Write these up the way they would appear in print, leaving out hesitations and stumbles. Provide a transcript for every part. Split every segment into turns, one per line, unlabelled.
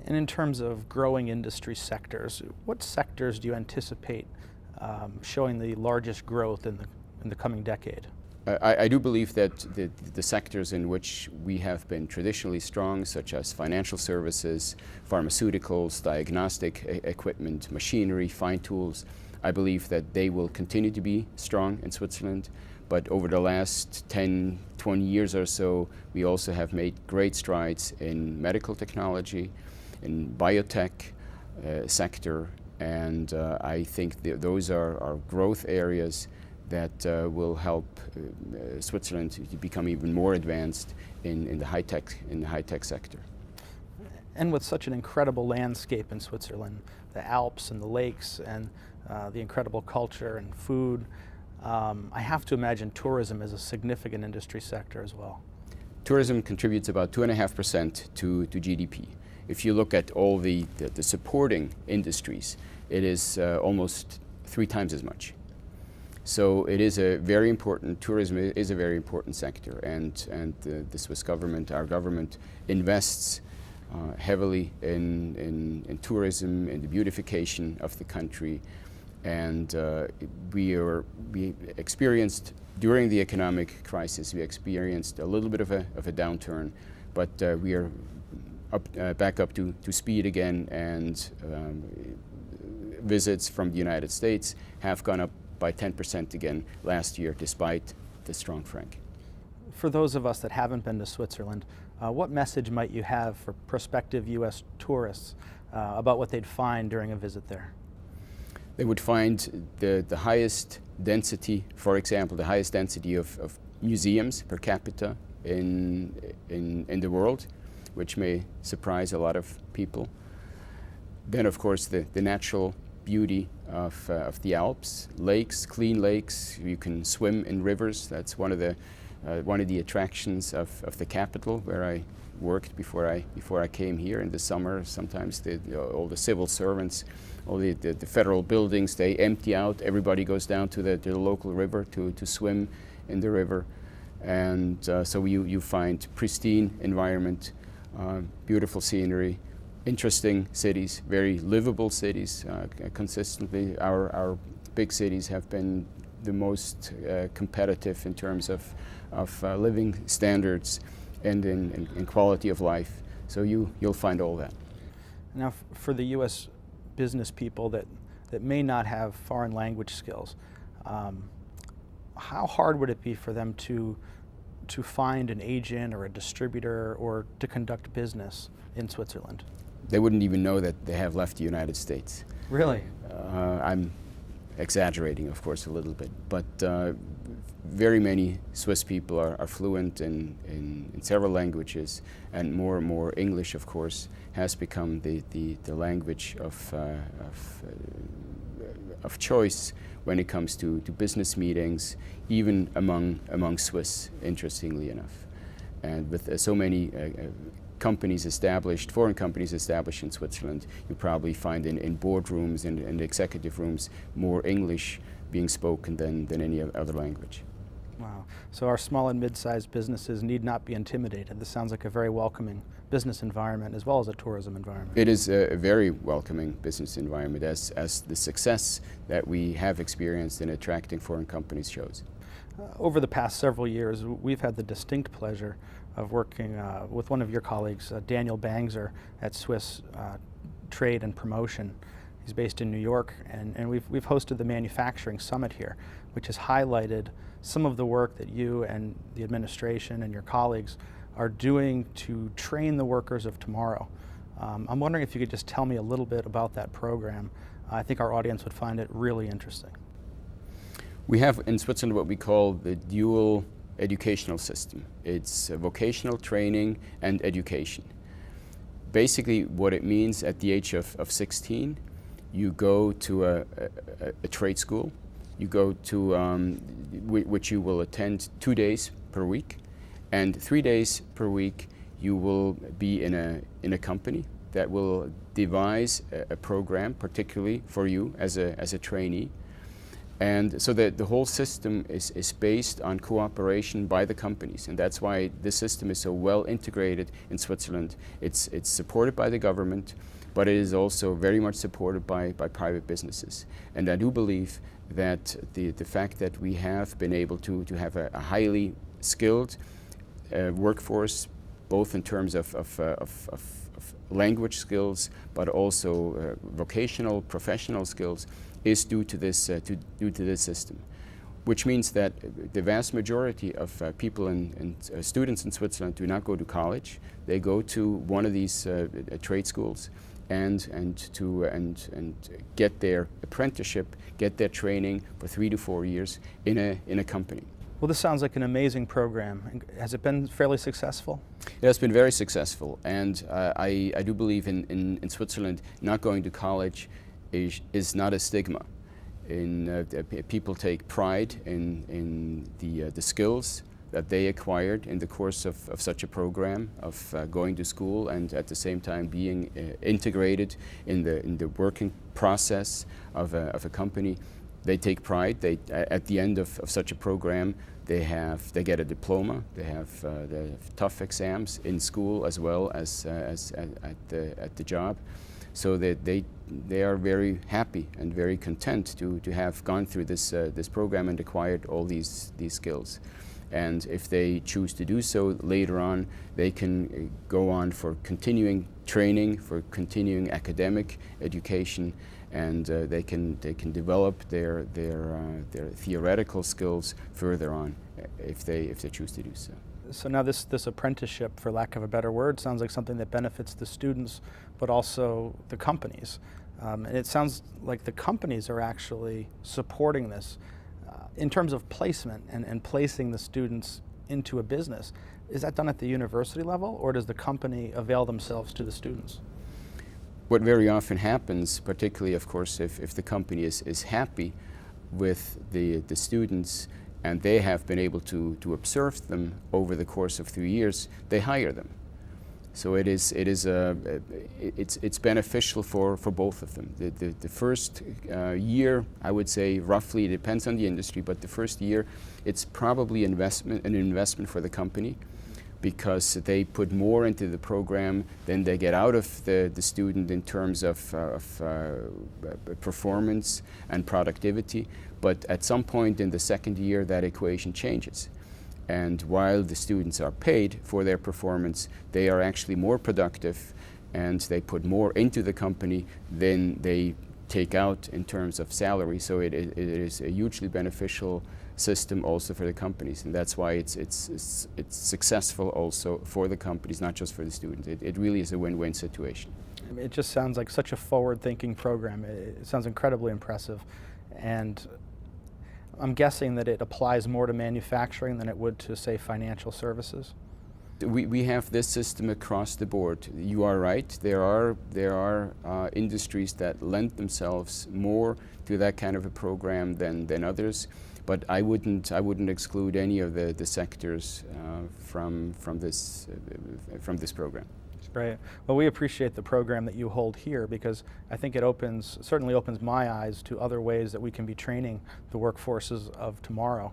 And in terms of growing industry sectors, what sectors do you anticipate showing the largest growth in the coming decade?
I do believe that the sectors in which we have been traditionally strong, such as financial services, pharmaceuticals, diagnostic equipment, machinery, fine tools, I believe that they will continue to be strong in Switzerland. But over the last 10, 20 years or so, we also have made great strides in medical technology, in biotech sector, and I think those are growth areas that will help Switzerland to become even more advanced in the high tech sector.
And with such an incredible landscape in Switzerland, the Alps and the lakes and the incredible culture and food, I have to imagine tourism is a significant industry sector as well.
Tourism contributes about 2.5% to GDP. If you look at all the supporting industries, it is almost 3 times as much. So it is a very important, tourism is a very important sector, and the Swiss government, our government, invests heavily in tourism, in the beautification of the country, and we experienced, during the economic crisis, we experienced a little bit of a downturn, but we are back up to speed again, and visits from the United States have gone up by 10% again last year, despite the strong franc.
For those of us that haven't been to Switzerland, what message might you have for prospective U.S. tourists about what they'd find during a visit there?
They would find the highest density, for example, the highest density of museums per capita in the world, which may surprise a lot of people. Then, of course, the natural beauty of the Alps, lakes, clean lakes. You can swim in rivers. That's one of the attractions of the capital, where I worked before I came here in the summer. Sometimes all the civil servants, all the federal buildings, they empty out. Everybody goes down to the local river to swim in the river, and so you find pristine environment, beautiful scenery, interesting cities, very livable cities. Consistently, our big cities have been the most competitive in terms of living standards and in quality of life. So you'll find all that.
Now, for the U.S. business people that may not have foreign language skills, how hard would it be for them to find an agent or a distributor or to conduct business in Switzerland?
They wouldn't even know that they have left the United States.
Really?
I'm exaggerating, of course, a little bit, but very many Swiss people are fluent in several languages, and more English, of course, has become the language of choice when it comes to business meetings, even among Swiss, interestingly enough. And with so many companies established, foreign companies established in Switzerland, you probably find in boardrooms and executive rooms more English being spoken than any other language.
Wow. So our small and mid-sized businesses need not be intimidated. This sounds like a very welcoming business environment as well as a tourism environment.
It is a very welcoming business environment, as the success that we have experienced in attracting foreign companies shows.
Over the past several years, we've had the distinct pleasure of working with one of your colleagues, Daniel Bangser, at Swiss Trade and Promotion. He's based in New York, and we've hosted the Manufacturing Summit here, which has highlighted some of the work that you and the administration and your colleagues are doing to train the workers of tomorrow. I'm wondering if you could just tell me a little bit about that program. I think our audience would find it really interesting.
We have in Switzerland what we call the dual educational system. It's vocational training and education. Basically, what it means, at the age of 16, you go to a trade school. You go to which you will attend 2 days per week, and 3 days per week you will be in a company that will devise a program particularly for you as a trainee. And so the whole system is based on cooperation by the companies, and that's why this system is so well integrated in Switzerland. It's supported by the government, but it is also very much supported by private businesses. And I do believe that the fact that we have been able to have a highly skilled workforce, both in terms of language skills, but also vocational, professional skills, is due to this system, which means that the vast majority of people and students in Switzerland do not go to college. They go to one of these trade schools and get their apprenticeship, get their training for 3 to 4 years in a company.
Well, this sounds like an amazing program. Has it been fairly successful?
It has been very successful, and I do believe in Switzerland not going to college is not a stigma. People take pride in the skills that they acquired in the course of such a program, of going to school and at the same time being integrated in the working process of a company. They take pride. At the end of such a program, they get a diploma. They have tough exams in school as well as at the job. So that they are very happy and very content to have gone through this program and acquired all these skills. And if they choose to do so later on, they can go on for continuing training, for continuing academic education, and they can develop their theoretical skills further on if they choose to do so.
So now this apprenticeship, for lack of a better word, sounds like something that benefits the students, but also the companies. And it sounds like the companies are actually supporting this in terms of placement and placing the students into a business. Is that done at the university level, or does the company avail themselves to the students?
What very often happens, particularly of course if the company is happy with the students and they have been able to observe them over the course of 3 years, they hire them. So it's beneficial for both of them. The first year, I would say roughly, it depends on the industry, but the first year it's probably an investment for the company, because they put more into the program than they get out of the student in terms of performance and productivity. But at some point in the second year, that equation changes. And while the students are paid for their performance, they are actually more productive and they put more into the company than they take out in terms of salary. So it is a hugely beneficial system also for the companies, and that's why it's successful also for the companies, not just for the students. It really is a win-win situation.
It just sounds like such a forward-thinking program. It sounds incredibly impressive, and I'm guessing that it applies more to manufacturing than it would to, say, financial services.
We have this system across the board. You are right. There are industries that lend themselves more to that kind of a program than others. But I wouldn't exclude any of the sectors from this program.
Great. Well, we appreciate the program that you hold here, because I think it certainly opens my eyes to other ways that we can be training the workforces of tomorrow,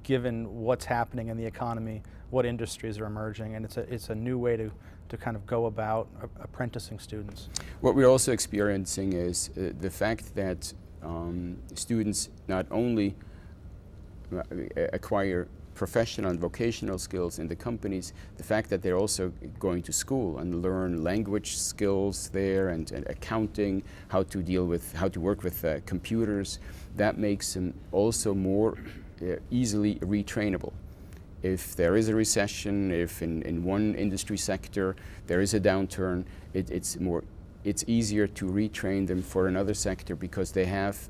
given what's happening in the economy, what industries are emerging, and it's a new way to kind of go about apprenticing students.
What we're also experiencing is the fact that students not only acquire professional and vocational skills in the companies, the fact that they're also going to school and learn language skills there and accounting, how to work with computers, that makes them also more easily retrainable. If there is a recession, if in one industry sector there is a downturn, it's easier to retrain them for another sector, because they have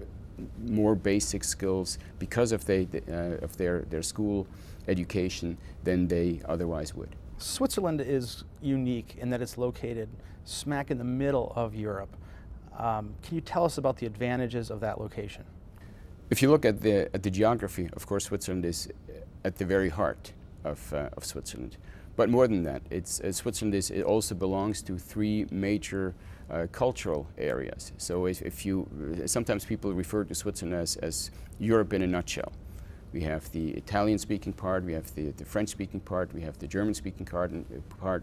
more basic skills because of their school education than they otherwise would.
Switzerland is unique in that it's located smack in the middle of Europe. Can you tell us about the advantages of that location?
If you look at the geography, of course, Switzerland is at the very heart of Switzerland. But more than that, Switzerland also belongs to 3 major cultural areas. So if you, sometimes people refer to Switzerland as Europe in a nutshell. We have the Italian-speaking part, we have the French-speaking part, we have the German-speaking part,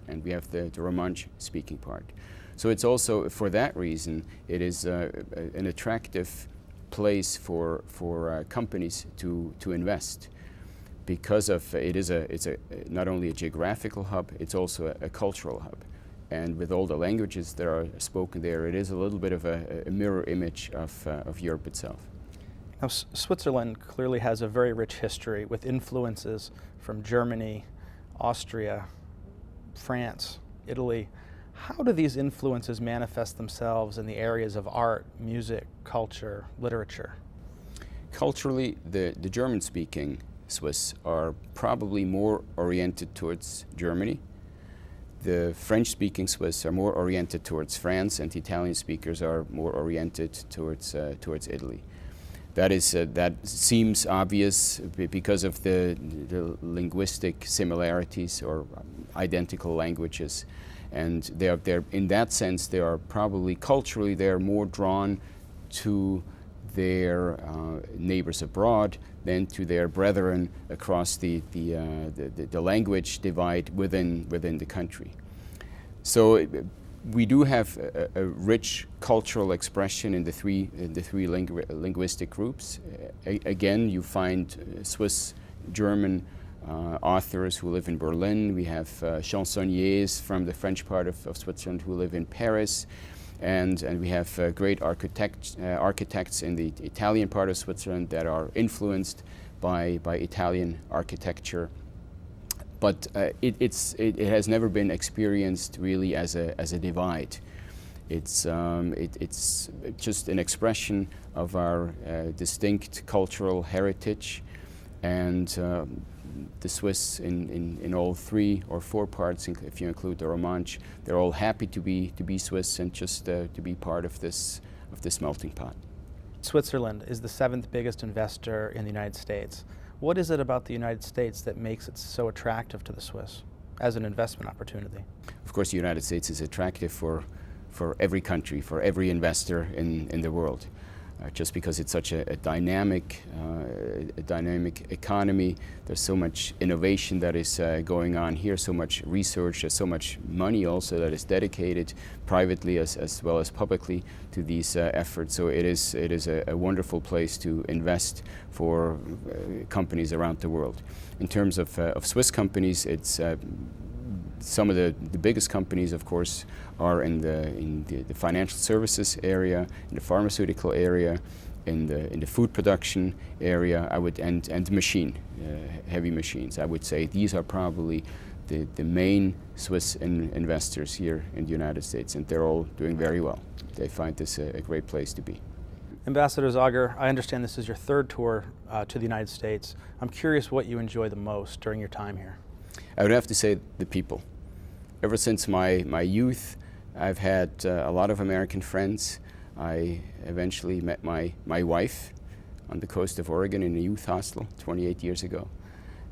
and we have the Romansh-speaking part. So it's also, for that reason, it is an attractive place for companies to invest, because of it's not only a geographical hub, it's also a cultural hub. And with all the languages that are spoken there, it is a little bit of a mirror image of Europe itself.
Now, Switzerland clearly has a very rich history with influences from Germany, Austria, France, Italy. How do these influences manifest themselves in the areas of art, music, culture, literature?
Culturally, the German-speaking Swiss are probably more oriented towards Germany. The French-speaking Swiss are more oriented towards France, and the Italian speakers are more oriented towards Italy. That seems obvious because of the linguistic similarities or identical languages, and they're in that sense they are probably culturally they're more drawn to their neighbors abroad than to their brethren across the language divide within the country. So we do have a rich cultural expression in the three linguistic groups. Again, you find Swiss German authors who live in Berlin. We have chansonniers from the French part of Switzerland who live in Paris. And we have great architects in the Italian part of Switzerland that are influenced by Italian architecture. But it has never been experienced really as a divide. It's just an expression of our distinct cultural heritage, and the Swiss in all 3 or 4 parts, if you include the Romansh, they're all happy to be Swiss and just to be part of this melting pot.
Switzerland is the 7th biggest investor in the United States. What is it about the United States that makes it so attractive to the Swiss as an investment opportunity?
Of course, the United States is attractive for every country, for every investor in the world. Just because it's such a dynamic economy, there's so much innovation that is going on here, so much research, there's so much money also that is dedicated privately as well as publicly to these efforts. So it is a wonderful place to invest for companies around the world. In terms of Swiss companies, it's some of the biggest companies, of course, are in the financial services area, in the pharmaceutical area, in the food production area. And heavy machines. I would say these are probably the main Swiss investors here in the United States, and they're all doing very well. They find this a great place to be.
Ambassador Zager, I understand this is your 3rd tour to the United States. I'm curious what you enjoy the most during your time here.
I would have to say the people. Ever since my youth, I've had a lot of American friends. I eventually met my wife on the coast of Oregon in a youth hostel 28 years ago.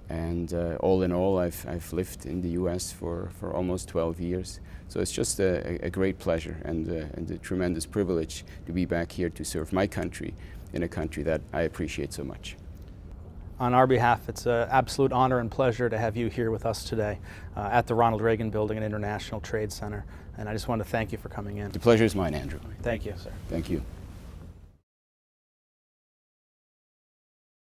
And all in all, I've lived in the U.S. for almost 12 years. So it's just a great pleasure and a tremendous privilege to be back here to serve my country in a country that I appreciate so much.
On our behalf, it's an absolute honor and pleasure to have you here with us today at the Ronald Reagan Building and International Trade Center. And I just want to thank you for coming in.
The pleasure is mine, Andrew.
Thank you, sir.
Thank you.